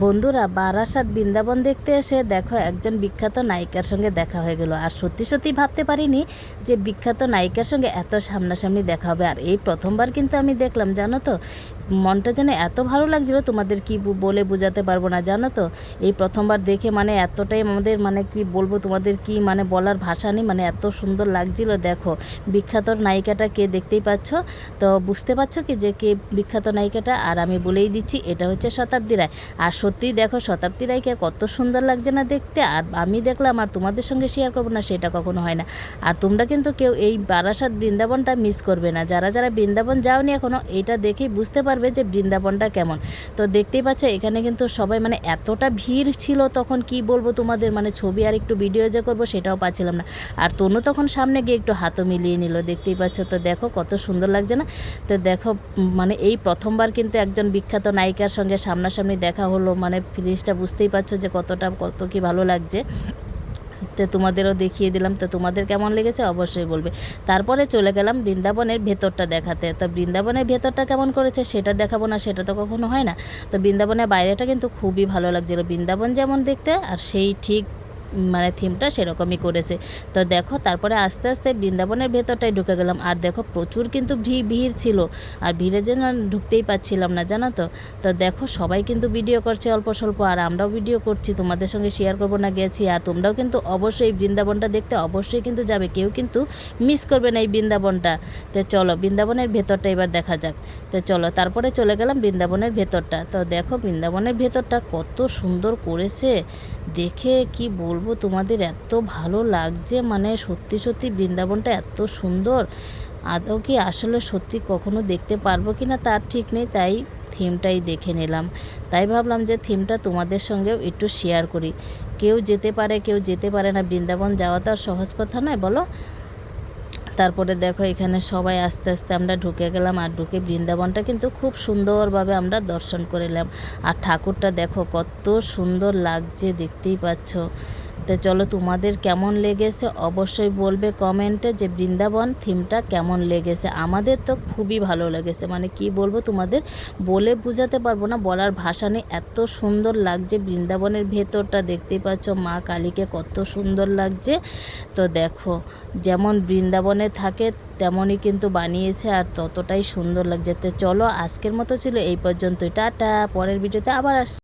বন্ধুরা, বারাসাত বৃন্দাবন দেখতে এসে দেখো একজন বিখ্যাত নায়িকার সঙ্গে দেখা হয়ে গেল। আর সত্যি সত্যি ভাবতে পারিনি যে বিখ্যাত নায়িকার সঙ্গে এত সামনাসামনি দেখা হবে। আর এই প্রথমবার কিন্তু আমি দেখলাম, জানো তো, মনটা যেন এত ভালো লাগছিল, তোমাদের কি বলে বোঝাতে পারবো না। জানো তো, এই প্রথমবার দেখে মানে এতটাই আমাদের মানে কি বলবো, তোমাদের কি মানে বলার ভাষা নেই, মানে এত সুন্দর লাগছিল। দেখো বিখ্যাত নায়িকাটা কে, দেখতেই পাচ্ছ তো, বুঝতে পারছো কি যে কে বিখ্যাত নায়িকাটা। আর আমি বলেই দিচ্ছি, এটা হচ্ছে শতাব্দী রায়। আর সত্যিই দেখো শতাব্দী রায়কে কত সুন্দর লাগছে না দেখতে। আর আমি দেখলাম, আর তোমাদের সঙ্গে শেয়ার করবো না সেটা কখনো হয় না। আর তোমরা কিন্তু কেউ এই বারাসাত বৃন্দাবনটা মিস করবে না। যারা যারা বৃন্দাবন যাওনি এখনও, এটা দেখেই বুঝতে পারবে যে বৃন্দাবনটা কেমন। তো দেখতেই পাচ্ছ এখানে কিন্তু সবাই মানে এতটা ভিড় ছিল তখন, কি বলবো তোমাদের, মানে ছবি আর একটু ভিডিও যে করবো সেটাও পাচ্ছিলাম না। আর তনু তখন সামনে গিয়ে একটু হাতও মিলিয়ে নিল, দেখতেই পাচ্ছ। তো দেখো কত সুন্দর লাগছে না। তো দেখো মানে এই প্রথমবার কিন্তু একজন বিখ্যাত নায়িকার সঙ্গে সামনাসামনি দেখা হলো, মানে ফিলিংসটা বুঝতেই পারছো যে কত কি ভালো লাগছে। তো তোমাদেরও দেখিয়ে দিলাম, তো তোমাদের কেমন লেগেছে অবশ্যই বলবে। তারপরে চলে গেলাম বৃন্দাবনের ভেতরটা দেখাতে। তো বৃন্দাবনের ভেতরটা কেমন করেছে সেটা দেখাবো না, সেটা তো কখনো হয় না। তো বৃন্দাবনের বাইরেটা কিন্তু খুবই ভালো লাগছিলো, বৃন্দাবন যেমন দেখতে আর সেই ঠিক মানে থিমটা সেরকমই করেছে। তো দেখো তারপরে আস্তে আস্তে বৃন্দাবনের ভেতরটাই ঢুকে গেলাম। আর দেখো প্রচুর কিন্তু ভিড় ছিল, আর ভিড়ের জন্য ঢুকতেই পাচ্ছিলাম না, জানো তো। তো দেখো সবাই কিন্তু ভিডিও করছে অল্প স্বল্প, আর আমরাও ভিডিও করছি, তোমাদের সঙ্গে শেয়ার করবো না গেছি। আর তোমরাও কিন্তু অবশ্যই বৃন্দাবনটা দেখতে অবশ্যই কিন্তু যাবে, কেউ কিন্তু মিস করবে না এই বৃন্দাবনটা। তো চলো বৃন্দাবনের ভেতরটা এবার দেখা যাক। তো চলো তারপরে চলে গেলাম বৃন্দাবনের ভেতরটা। তো দেখো বৃন্দাবনের ভেতরটা কত সুন্দর করেছে, দেখে কি বলবো তোমাদের, এত ভালো লাগছে, মানে সত্যি সত্যি বৃন্দাবনটা এত সুন্দর। আদৌ কি আসলে সত্যি কখনো দেখতে পারবো কি না তার ঠিক নেই, তাই থিমটাই দেখে নিলাম। তাই ভাবলাম যে থিমটা তোমাদের সঙ্গেও একটু শেয়ার করি। কেউ যেতে পারে কেউ যেতে পারে না, বৃন্দাবন যাওয়া তো আর সহজ কথা নয়, বলো। তারপরে দেখো এখানে সবাই আস্তে আস্তে আমরা ঢুকে গেলাম, আর ঢুকে বৃন্দাবনটা কিন্তু খুব সুন্দরভাবে আমরা দর্শন করলাম। আর ঠাকুরটা দেখো কত সুন্দর লাগছে, দেখতেই পাচ্ছ। তো চলো তোমাদের কেমন লেগেছে অবশ্যই বলবে কমেন্টে, যে বৃন্দাবন থিমটা কেমন লেগেছে। আমাদের তো খুবই ভালো লেগেছে, মানে কি বলবো তোমাদের, বলে বোঝাতে পারবো না, বলার ভাষা নেই, এত সুন্দর লাগছে বৃন্দাবনের ভেতরটা। দেখতেই পাচ্ছ মা কালীকে কত সুন্দর লাগছে। তো দেখো যেমন বৃন্দাবনে থাকে তেমনই কিন্তু বানিয়েছে, আর ততটাই সুন্দর লাগছে। তো চলো আজকের মতো ছিল এই পর্যন্তই, টাটা, পরের ভিডিওতে আবার